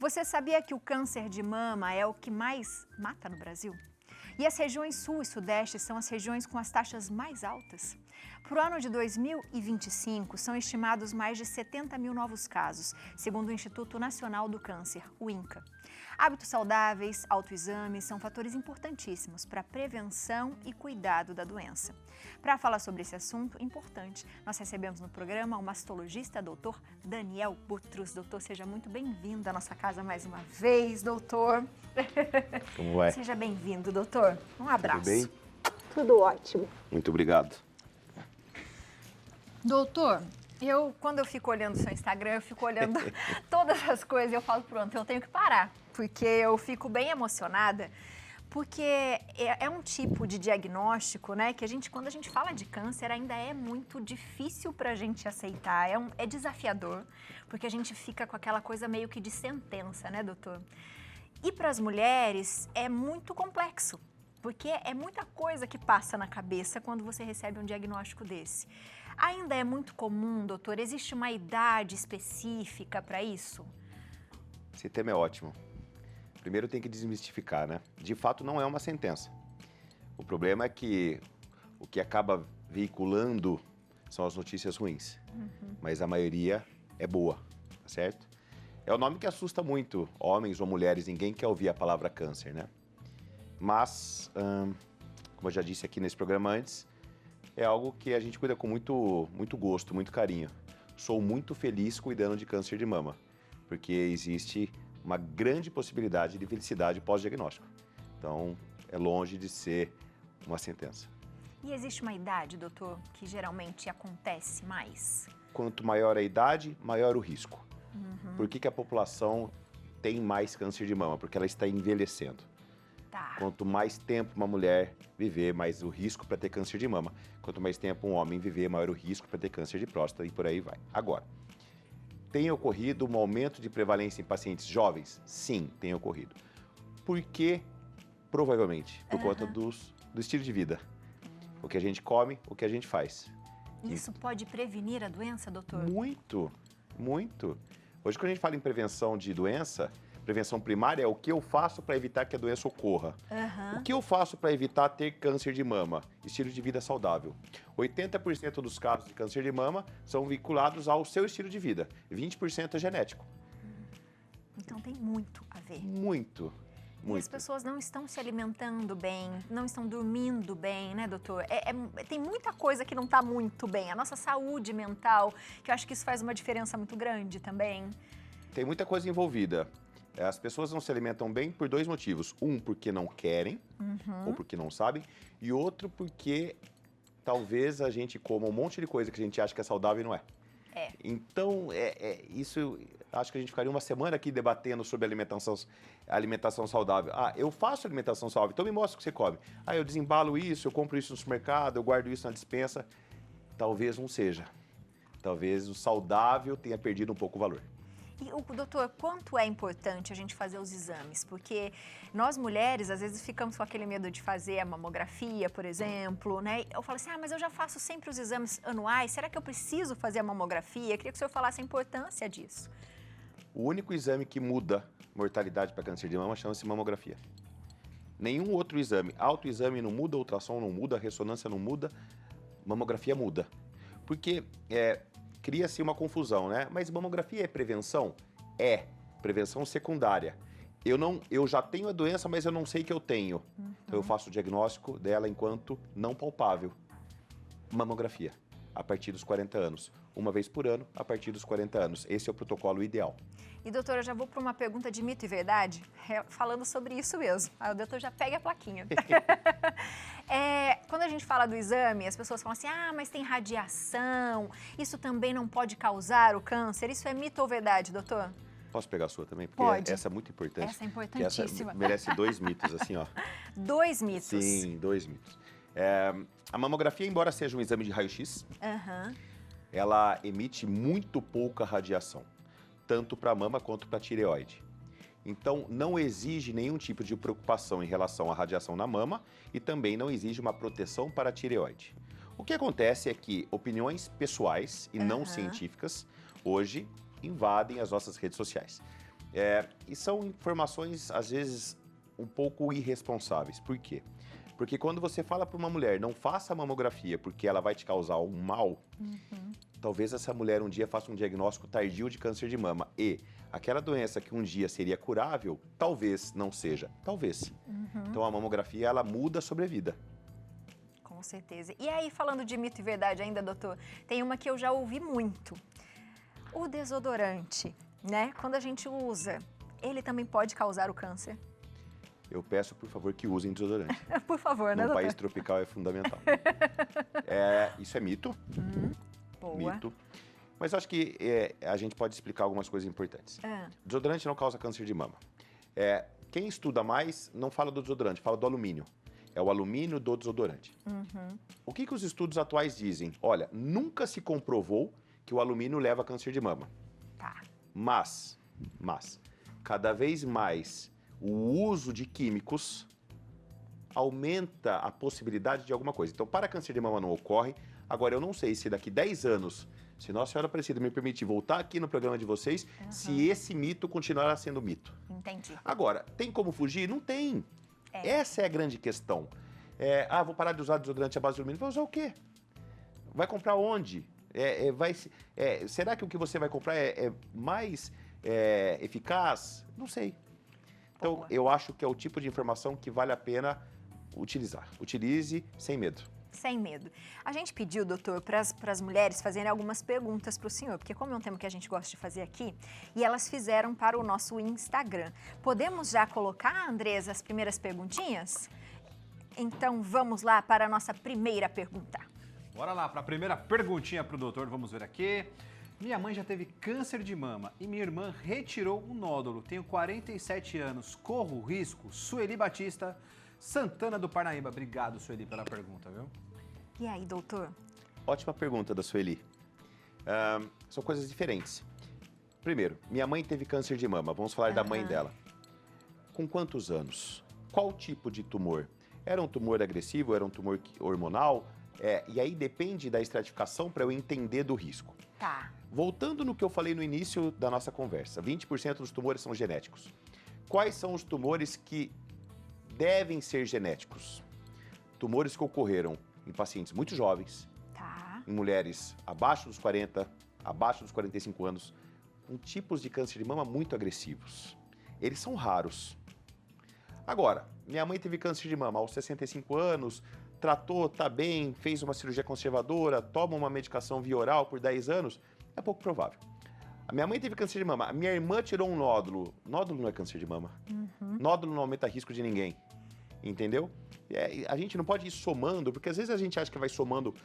Você sabia que o câncer de mama é o que mais mata no Brasil? E as regiões sul e sudeste são as regiões com as taxas mais altas? Para o ano de 2025, são estimados mais de 70 mil novos casos, segundo o Instituto Nacional do Câncer, o INCA. Hábitos saudáveis, autoexames são fatores importantíssimos para a prevenção e cuidado da doença. Para falar sobre esse assunto importante, nós recebemos no programa o mastologista doutor Daniel Butrus. Doutor, seja muito bem-vindo à nossa casa mais uma vez, doutor. Como vai? Seja bem-vindo, doutor. Um abraço. Tudo bem? Tudo ótimo. Muito obrigado. Doutor, quando eu fico olhando o seu Instagram, eu fico olhando todas as coisas e eu falo, pronto, eu tenho que parar, porque eu fico bem emocionada, porque é um tipo de diagnóstico, né, que quando a gente fala de câncer, ainda é muito difícil pra gente aceitar, é desafiador, porque a gente fica com aquela coisa meio que de sentença, né, doutor? E para as mulheres é muito complexo, porque é muita coisa que passa na cabeça quando você recebe um diagnóstico desse. Ainda é muito comum, doutor, existe uma idade específica para isso? Esse tema é ótimo. Primeiro tem que desmistificar, né? De fato não é uma sentença. O problema é que o que acaba veiculando são as notícias ruins, mas a maioria é boa, tá certo? É o nome que assusta muito homens ou mulheres, ninguém quer ouvir a palavra câncer, né? Mas, como eu já disse aqui nesse programa antes, é algo que a gente cuida com muito gosto, muito carinho. Sou muito feliz cuidando de câncer de mama, porque existe uma grande possibilidade de felicidade pós-diagnóstico. Então, é longe de ser uma sentença. E existe uma idade, doutor, que geralmente acontece mais? Quanto maior a idade, maior o risco. Por que a população tem mais câncer de mama? Porque ela está envelhecendo. Tá. Quanto mais tempo uma mulher viver, mais o risco para ter câncer de mama. Quanto mais tempo um homem viver, maior o risco para ter câncer de próstata e por aí vai. Agora, tem ocorrido um aumento de prevalência em pacientes jovens? Sim, tem ocorrido. Por quê? Provavelmente por conta do estilo de vida. O que a gente come, o que a gente faz. Isso pode prevenir a doença, doutor? Muito, muito. Hoje, quando a gente fala em prevenção de doença, prevenção primária é o que eu faço para evitar que a doença ocorra. O que eu faço para evitar ter câncer de mama? Estilo de vida saudável. 80% dos casos de câncer de mama são vinculados ao seu estilo de vida. 20% é genético. Então tem muito a ver. Muito. E as pessoas não estão se alimentando bem, não estão dormindo bem, né, doutor? Tem muita coisa que não está muito bem. A nossa saúde mental, que eu acho que isso faz uma diferença muito grande também. Tem muita coisa envolvida. As pessoas não se alimentam bem por dois motivos. Um, porque não querem, ou porque não sabem. E outro, porque talvez a gente coma um monte de coisa que a gente acha que é saudável e não é. Então, isso, acho que a gente ficaria uma semana aqui debatendo sobre alimentação saudável. Eu faço alimentação saudável, então me mostra o que você come. Eu desembalo isso, eu compro isso no supermercado, eu guardo isso na despensa. Talvez não seja. Talvez o saudável tenha perdido um pouco o valor. E, doutor, quanto é importante a gente fazer os exames? Porque nós mulheres, às vezes, ficamos com aquele medo de fazer a mamografia, por exemplo, né? Eu falo assim, mas eu já faço sempre os exames anuais, será que eu preciso fazer a mamografia? Eu queria que o senhor falasse a importância disso. O único exame que muda mortalidade para câncer de mama chama-se mamografia. Nenhum outro exame, autoexame não muda, ultrassom não muda, ressonância não muda, mamografia muda. Porque cria-se uma confusão, né? Mas mamografia é prevenção? É, prevenção secundária. Eu já tenho a doença, mas eu não sei que eu tenho. Então eu faço o diagnóstico dela enquanto não palpável. Mamografia, a partir dos 40 anos. Uma vez por ano, a partir dos 40 anos. Esse é o protocolo ideal. E, doutora, eu já vou para uma pergunta de mito e verdade, falando sobre isso mesmo. Aí o doutor já pega a plaquinha. Quando a gente fala do exame, as pessoas falam assim, mas tem radiação, isso também não pode causar o câncer. Isso é mito ou verdade, doutor? Posso pegar a sua também? Porque pode. Essa é muito importante. Essa é importantíssima. Essa merece 2 mitos, assim, ó. 2 mitos? Sim, 2 mitos. A mamografia, embora seja um exame de raio-x, ela emite muito pouca radiação, tanto para a mama quanto para a tireoide. Então, não exige nenhum tipo de preocupação em relação à radiação na mama e também não exige uma proteção para a tireoide. O que acontece é que opiniões pessoais e não científicas hoje invadem as nossas redes sociais. E são informações, às vezes, um pouco irresponsáveis. Por quê? Porque quando você fala para uma mulher, não faça mamografia porque ela vai te causar um mal, talvez essa mulher um dia faça um diagnóstico tardio de câncer de mama. E aquela doença que um dia seria curável, talvez não seja. Talvez. Então a mamografia, ela muda a sobrevida. Com certeza. E aí, falando de mito e verdade ainda, doutor, tem uma que eu já ouvi muito. O desodorante, né? Quando a gente usa, ele também pode causar o câncer? Eu peço, por favor, que usem desodorante. Por favor, né, Num doutor? país tropical é fundamental. Isso é mito. Boa. Mito. Mas eu acho que a gente pode explicar algumas coisas importantes. Desodorante não causa câncer de mama. Quem estuda mais não fala do desodorante, fala do alumínio. É o alumínio do desodorante. O que os estudos atuais dizem? Olha, nunca se comprovou que o alumínio leva a câncer de mama. Tá. Mas, cada vez mais o uso de químicos aumenta a possibilidade de alguma coisa. Então, para câncer de mama não ocorre. Agora, eu não sei se daqui 10 anos, se Nossa Senhora Aparecida me permitir voltar aqui no programa de vocês, se esse mito continuará sendo mito. Entendi. Agora, tem como fugir? Não tem. Essa é a grande questão. Vou parar de usar desodorante à base de alumínio. Vai usar o quê? Vai comprar onde? Será que o que você vai comprar é mais eficaz? Não sei. Então, eu acho que é o tipo de informação que vale a pena utilizar. Utilize sem medo. Sem medo. A gente pediu, doutor, para as mulheres fazerem algumas perguntas para o senhor, porque como é um tema que a gente gosta de fazer aqui, e elas fizeram para o nosso Instagram. Podemos já colocar, Andresa, as primeiras perguntinhas? Então, vamos lá para a nossa primeira pergunta. Bora lá para a primeira perguntinha para o doutor, vamos ver aqui. Minha mãe já teve câncer de mama e minha irmã retirou um nódulo. Tenho 47 anos, corro risco? Sueli Batista, Santana do Parnaíba. Obrigado, Sueli, pela pergunta, viu? E aí, doutor? Ótima pergunta da Sueli. São coisas diferentes. Primeiro, minha mãe teve câncer de mama. Vamos falar da mãe dela. Com quantos anos? Qual tipo de tumor? Era um tumor agressivo? Era um tumor hormonal? E aí depende da estratificação para eu entender do risco. Tá. Voltando no que eu falei no início da nossa conversa, 20% dos tumores são genéticos. Quais são os tumores que devem ser genéticos? Tumores que ocorreram em pacientes muito jovens, em mulheres abaixo dos 40, abaixo dos 45 anos, com tipos de câncer de mama muito agressivos. Eles são raros. Agora, minha mãe teve câncer de mama aos 65 anos, tratou, tá bem, fez uma cirurgia conservadora, toma uma medicação via oral por 10 anos, é pouco provável. A minha mãe teve câncer de mama, a minha irmã tirou um nódulo. Nódulo não é câncer de mama. Nódulo não aumenta risco de ninguém. Entendeu? A gente não pode ir somando, porque às vezes a gente acha que vai somando.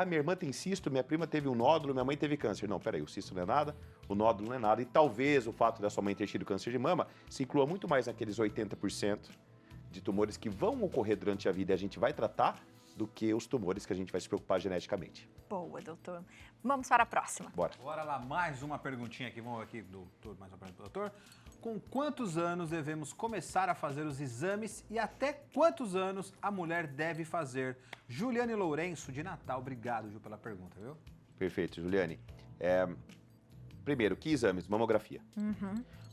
Minha irmã tem cisto, minha prima teve um nódulo, minha mãe teve câncer. Não, peraí, o cisto não é nada, o nódulo não é nada. E talvez o fato da sua mãe ter tido câncer de mama se inclua muito mais naqueles 80% de tumores que vão ocorrer durante a vida e a gente vai tratar, do que os tumores que a gente vai se preocupar geneticamente. Boa, doutor. Vamos para a próxima. Bora. Bora lá, mais uma perguntinha aqui. Vamos aqui, doutor, mais uma pergunta, doutor. Com quantos anos devemos começar a fazer os exames e até quantos anos a mulher deve fazer? Juliane Lourenço, de Natal. Obrigado, Ju, pela pergunta, viu? Perfeito, Juliane. Primeiro, que exames? Mamografia.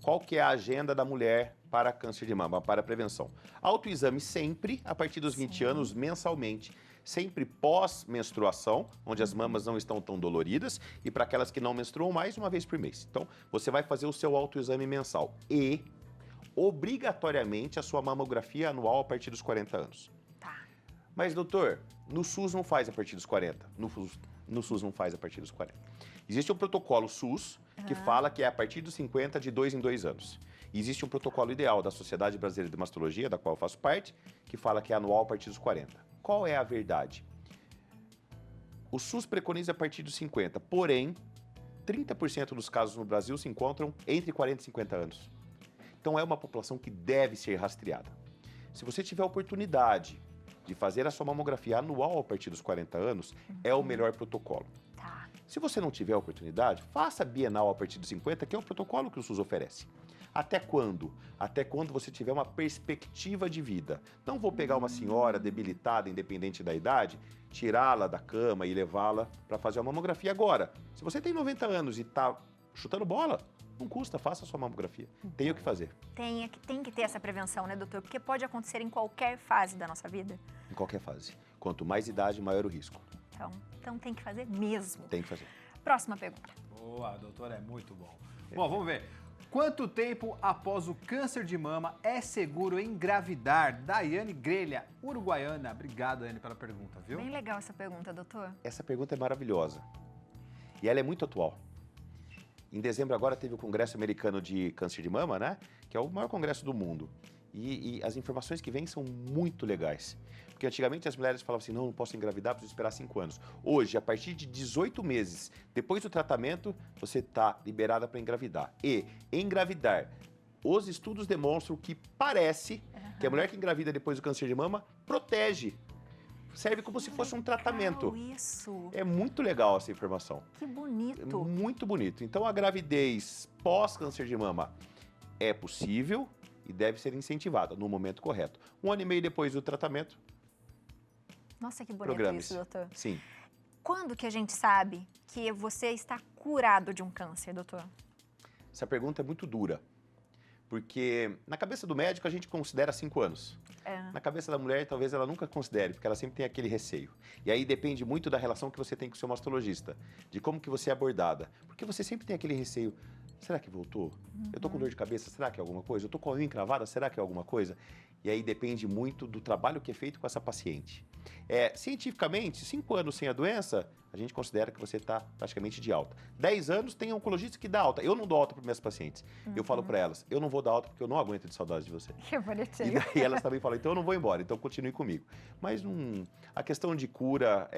Qual que é a agenda da mulher para câncer de mama, para prevenção? Autoexame sempre, a partir dos 20 anos, mensalmente. Sempre pós-menstruação, onde as mamas não estão tão doloridas. E para aquelas que não menstruam, mais uma vez por mês. Então, você vai fazer o seu autoexame mensal. E, obrigatoriamente, a sua mamografia anual a partir dos 40 anos. Tá. Mas, doutor, no SUS não faz a partir dos 40. No SUS não faz a partir dos 40. Existe um protocolo SUS que fala que é a partir dos 50, de 2 em 2 anos. E existe um protocolo ideal da Sociedade Brasileira de Mastologia, da qual eu faço parte, que fala que é anual a partir dos 40. Qual é a verdade? O SUS preconiza a partir dos 50, porém, 30% dos casos no Brasil se encontram entre 40 e 50 anos. Então é uma população que deve ser rastreada. Se você tiver a oportunidade de fazer a sua mamografia anual a partir dos 40 anos, é o melhor protocolo. Tá. Se você não tiver a oportunidade, faça a bienal a partir dos 50, que é o protocolo que o SUS oferece. Até quando? Até quando você tiver uma perspectiva de vida. Não vou pegar uma senhora debilitada, independente da idade, tirá-la da cama e levá-la para fazer uma mamografia agora. Se você tem 90 anos e está chutando bola, Não custa, faça a sua mamografia. Tem o que fazer, Tem que ter essa prevenção, né, doutor? Porque pode acontecer em qualquer fase da nossa vida. em qualquer fase. Quanto mais idade, maior o risco. Então tem que fazer mesmo. Tem que fazer. Próxima pergunta. Boa, doutor, é muito bom. Bom, vamos ver. Quanto tempo após o câncer de mama é seguro engravidar? Daiane Grelha, uruguaiana. Obrigado, Daiane, pela pergunta, viu? Bem legal essa pergunta, doutor. Essa pergunta é maravilhosa. E ela é muito atual. Em dezembro agora teve o Congresso Americano de Câncer de Mama, né? Que é o maior congresso do mundo. E as informações que vêm são muito legais. Porque antigamente as mulheres falavam assim, não posso engravidar, preciso esperar 5 anos. Hoje, a partir de 18 meses, depois do tratamento, você está liberada para engravidar. E engravidar, os estudos demonstram que parece que a mulher que engravida depois do câncer de mama protege. Serve como se fosse um tratamento. Legal isso. É muito legal essa informação. Que bonito. Muito bonito. Então, a gravidez pós-câncer de mama é possível e deve ser incentivada no momento correto. 1 ano e meio depois do tratamento, Nossa, que bonito programe-se. isso, doutor. Sim. Quando que a gente sabe que você está curado de um câncer, doutor? Essa pergunta é muito dura. Porque na cabeça do médico a gente considera 5 anos. Na cabeça da mulher talvez ela nunca considere, porque ela sempre tem aquele receio. E aí depende muito da relação que você tem com o seu mastologista, de como que você é abordada. Porque você sempre tem aquele receio, será que voltou? Eu tô com dor de cabeça, será que é alguma coisa? Eu tô com a unha encravada, será que é alguma coisa? E aí depende muito do trabalho que é feito com essa paciente. Cientificamente, 5 anos sem a doença, a gente considera que você está praticamente de alta. 10 anos tem oncologista que dá alta. Eu não dou alta para minhas pacientes. Eu falo para elas, eu não vou dar alta porque eu não aguento de saudade de você. Que E bonitinho. daí elas também falam, então eu não vou embora, então continue comigo. Mas a questão de cura,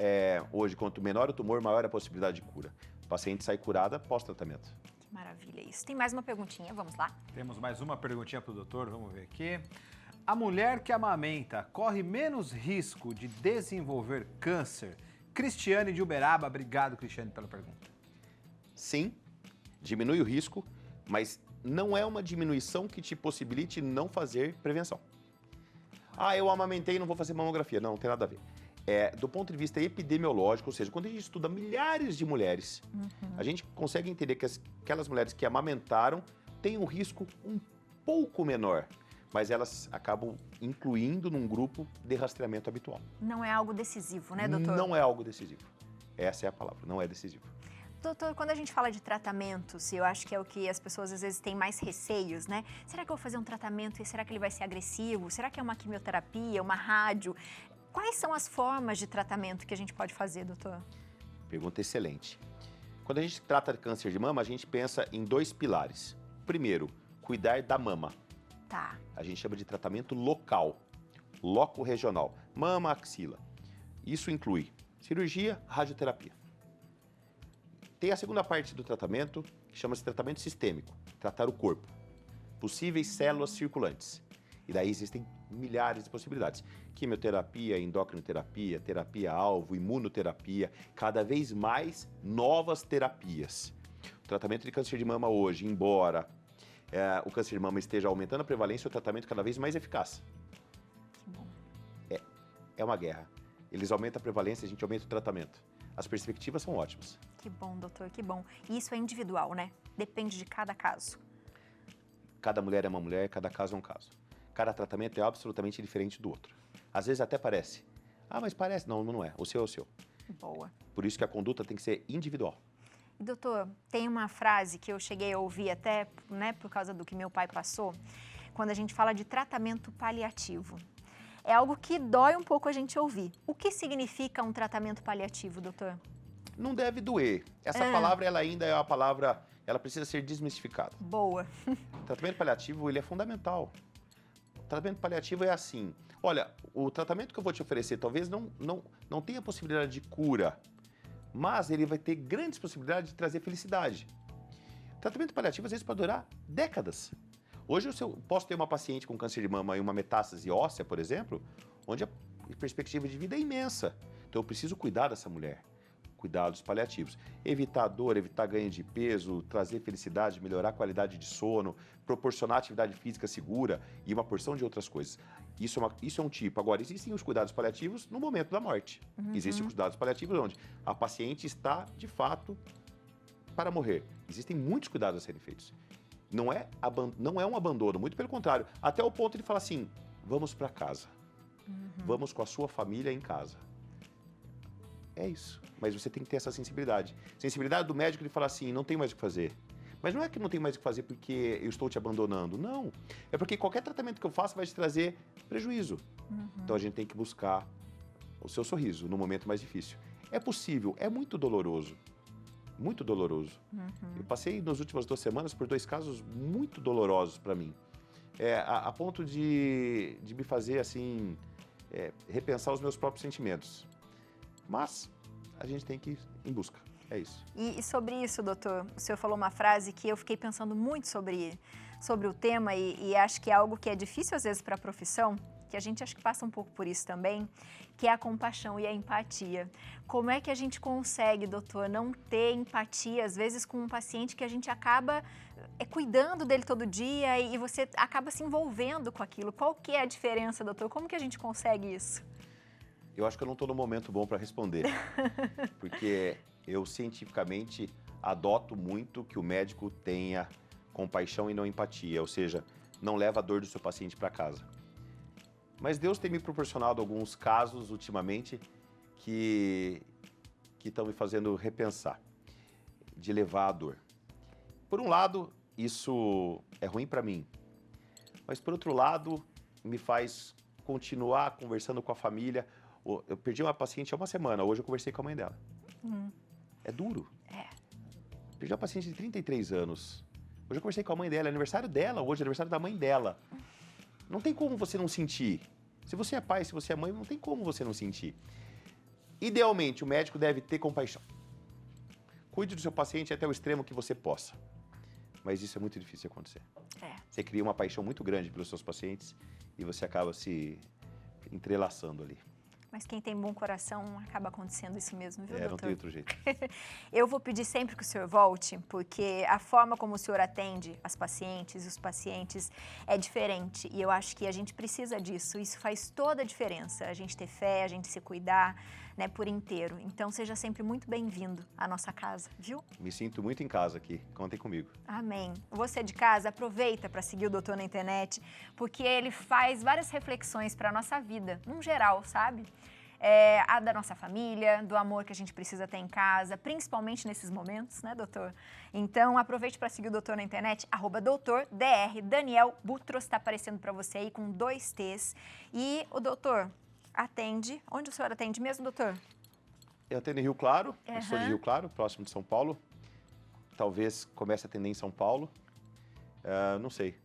hoje, quanto menor o tumor, maior a possibilidade de cura. O paciente sai curada pós-tratamento. Que maravilha isso. Tem mais uma perguntinha, vamos lá? Temos mais uma perguntinha para o doutor, vamos ver aqui. A mulher que amamenta corre menos risco de desenvolver câncer? Cristiane de Uberaba, obrigado, Cristiane, pela pergunta. Sim, diminui o risco, mas não é uma diminuição que te possibilite não fazer prevenção. Eu amamentei e não vou fazer mamografia. Não tem nada a ver. Do ponto de vista epidemiológico, ou seja, quando a gente estuda milhares de mulheres, a gente consegue entender que aquelas mulheres que amamentaram têm um risco um pouco menor, mas elas acabam incluindo num grupo de rastreamento habitual. Não é algo decisivo, né, doutor? Não é algo decisivo. Essa é a palavra, não é decisivo. Doutor, quando a gente fala de tratamentos, eu acho que é o que as pessoas às vezes têm mais receios, né? Será que eu vou fazer um tratamento e será que ele vai ser agressivo? Será que é uma quimioterapia, uma rádio? Quais são as formas de tratamento que a gente pode fazer, doutor? Pergunta excelente. Quando a gente trata de câncer de mama, a gente pensa em 2 pilares. Primeiro, cuidar da mama. Tá. A gente chama de tratamento local, loco-regional, mama, axila. Isso inclui cirurgia, radioterapia. Tem a segunda parte do tratamento, que chama-se tratamento sistêmico, tratar o corpo, possíveis células circulantes. E daí existem milhares de possibilidades. Quimioterapia, endocrinoterapia, terapia-alvo, imunoterapia, cada vez mais novas terapias. O tratamento de câncer de mama hoje, embora o câncer de mama esteja aumentando a prevalência, o tratamento cada vez mais eficaz. Que bom. É uma guerra. Eles aumentam a prevalência, a gente aumenta o tratamento. As perspectivas são ótimas. Que bom, doutor, que bom. E isso é individual, né? Depende de cada caso. Cada mulher é uma mulher, cada caso é um caso. Cada tratamento é absolutamente diferente do outro. Às vezes até parece. Mas parece. Não, não é. O seu é o seu. Boa. Por isso que a conduta tem que ser individual. E, doutor, tem uma frase que eu cheguei a ouvir até, né, por causa do que meu pai passou, quando a gente fala de tratamento paliativo. É algo que dói um pouco a gente ouvir. O que significa um tratamento paliativo, doutor? Não deve doer. Essa palavra, ela ainda é uma palavra, ela precisa ser desmistificada. Boa. O tratamento paliativo, ele é fundamental. O tratamento paliativo é assim. Olha, o tratamento que eu vou te oferecer talvez não tenha possibilidade de cura, mas ele vai ter grandes possibilidades de trazer felicidade. O tratamento paliativo, às vezes, pode durar décadas. Hoje, eu posso ter uma paciente com câncer de mama e uma metástase óssea, por exemplo, onde a perspectiva de vida é imensa. Então, eu preciso cuidar dessa mulher. Cuidados paliativos. Evitar dor, evitar ganho de peso, trazer felicidade, melhorar a qualidade de sono, proporcionar atividade física segura e uma porção de outras coisas. Isso é um tipo. Agora, existem os cuidados paliativos no momento da morte. Existem os cuidados paliativos onde a paciente está, de fato, para morrer. Existem muitos cuidados a serem feitos. Não é um abandono, muito pelo contrário. Até o ponto de falar assim, vamos para casa. Vamos com a sua família em casa. É isso. Mas você tem que ter essa sensibilidade. Sensibilidade do médico de falar assim, não tem mais o que fazer. Mas não é que não tem mais o que fazer porque eu estou te abandonando. Não. É porque qualquer tratamento que eu faça vai te trazer prejuízo. Então a gente tem que buscar o seu sorriso no momento mais difícil. É possível, é muito doloroso. Muito doloroso. Eu passei nas últimas 2 semanas por 2 casos muito dolorosos para mim. A ponto de me fazer, assim, repensar os meus próprios sentimentos. Mas a gente tem que ir em busca. É isso. E sobre isso, doutor, o senhor falou uma frase que eu fiquei pensando muito sobre o tema e acho que é algo que é difícil às vezes para a profissão, que a gente acho que passa um pouco por isso também, que é a compaixão e a empatia. Como é que a gente consegue, doutor, não ter empatia, às vezes, com um paciente que a gente acaba cuidando dele todo dia e você acaba se envolvendo com aquilo? Qual que é a diferença, doutor? Como que a gente consegue isso? Eu acho que eu não estou no momento bom para responder, porque eu cientificamente adoto muito que o médico tenha compaixão e não empatia, ou seja, não leva a dor do seu paciente para casa. Mas Deus tem me proporcionado alguns casos ultimamente que estão me fazendo repensar, de levar a dor. Por um lado, isso é ruim para mim, mas por outro lado, me faz continuar conversando com a família. Eu perdi uma paciente há uma semana, hoje eu conversei com a mãe dela. É duro. Perdi uma paciente de 33 anos. Hoje eu conversei com a mãe dela, é aniversário dela, hoje é aniversário da mãe dela. Não tem como você não sentir. Se você é pai, se você é mãe, não tem como você não sentir. Idealmente, o médico deve ter compaixão. Cuide do seu paciente até o extremo que você possa. Mas isso é muito difícil de acontecer. Você cria uma paixão muito grande pelos seus pacientes e você acaba se entrelaçando ali. Mas quem tem bom coração acaba acontecendo isso mesmo, viu, doutor? Não tem outro jeito. Eu vou pedir sempre que o senhor volte, porque a forma como o senhor atende as pacientes e os pacientes é diferente. E eu acho que a gente precisa disso. Isso faz toda a diferença. A gente ter fé, a gente se cuidar, né, por inteiro. Então, seja sempre muito bem-vindo à nossa casa, viu? Me sinto muito em casa aqui. Contem comigo. Amém. Você de casa, aproveita para seguir o doutor na internet, porque ele faz várias reflexões para a nossa vida, num geral, sabe? A da nossa família, do amor que a gente precisa ter em casa, principalmente nesses momentos, né, doutor? Então, aproveite para seguir o doutor na internet, @doutor_dr, Daniel Butros, está aparecendo para você aí com 2 T's. E o doutor atende, onde o senhor atende mesmo, doutor? Eu atendo em Rio Claro, eu sou de Rio Claro, próximo de São Paulo. Talvez comece a atender em São Paulo, não sei.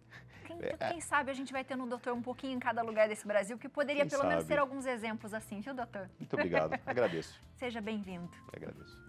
Quem sabe a gente vai ter no doutor um pouquinho em cada lugar desse Brasil, que poderia pelo menos ter alguns exemplos assim, viu, doutor? Muito obrigado, agradeço. Seja bem-vindo. Agradeço.